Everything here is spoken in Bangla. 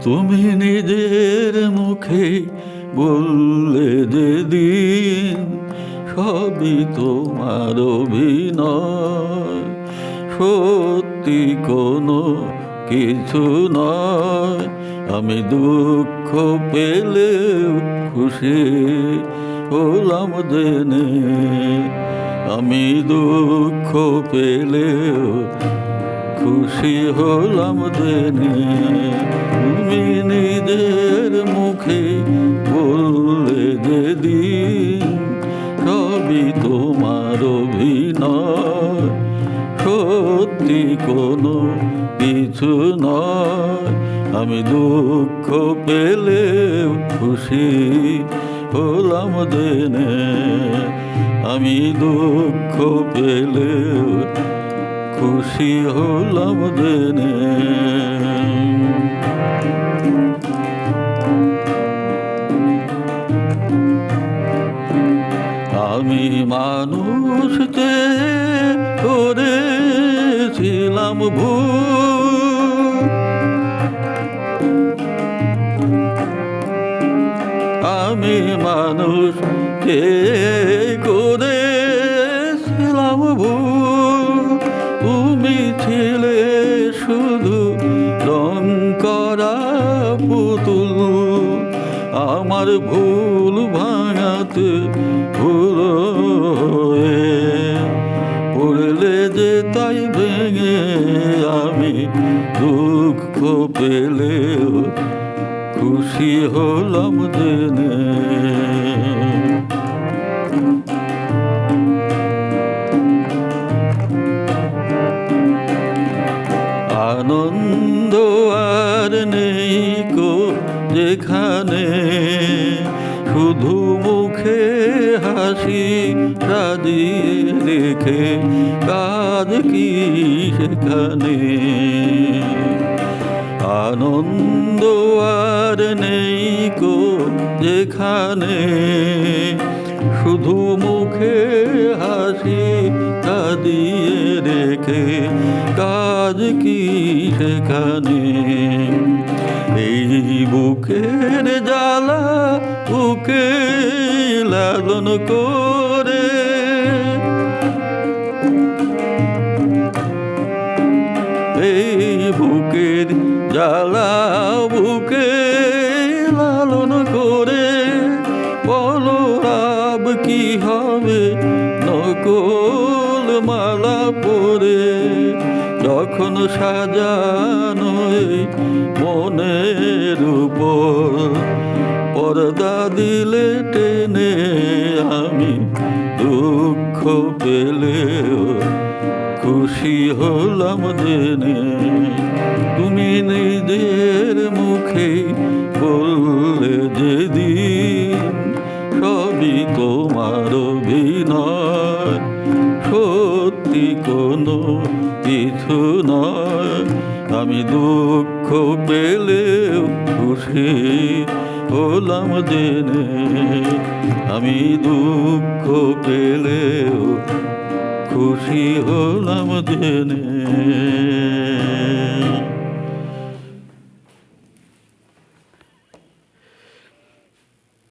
তুমি নিজের মুখে বললে যেদিন সবই তোমার অভিনয়, সত্যি কোনো কিছু নয়। আমি দুঃখ পেলেও খুশি হলাম জেনে, আমি দুঃখ পেলেও খুশি হলাম জেনে। তুমি নিজের মুখে বললে যেদিন সবই তোমার অভিনয়, সত্যি কোনো কিছু নয়। আমি দুঃখ পেলেও খুশি হলাম জেনে, আমি দুঃখ পেলেও খুশি হলাম জেনে। আমি মানুষকে করেছিলাম ভুল, আমি মানুষকে করেছিলাম ভুল। তুমি ছিলে শুধু রং করা পুতুল, আমার ভুল ভাঙাতে ভুল হয়ে পড়লে যে তাই ভেঙে। আমি দুঃখ পেলেও খুশি হলাম জেনে, আনন্দ আর নেই কো যেখানে, শুধু মুখে হাসি সাজিয়ে রেখে কাজ কি সেখানে। আনন্দ আর নেই কো যেখানে, শুধু মুখে হাসি সাজিয়ে রেখে কাজ কি সেখানে। এই বুকের জ্বালা বুকে লালন করে, এই বুকের জ্বালা বুকে লালন করে। বলো রাব কি হবে নকল মালা পরে, যখন সাজানো মনের উপর পর্দা দিলে টেনে। আমি দুঃখ পেলেও খুশি হলাম জেনে, তুমি নিজের মুখে বললে যেদিন সবই তোমার অভিনয়, সত্যি কোনো কিছু নয়। আমি দুঃখ পেলেও খুশি হলাম জেনে, আমি দুঃখ পেলেও খুশি হলাম জেনে।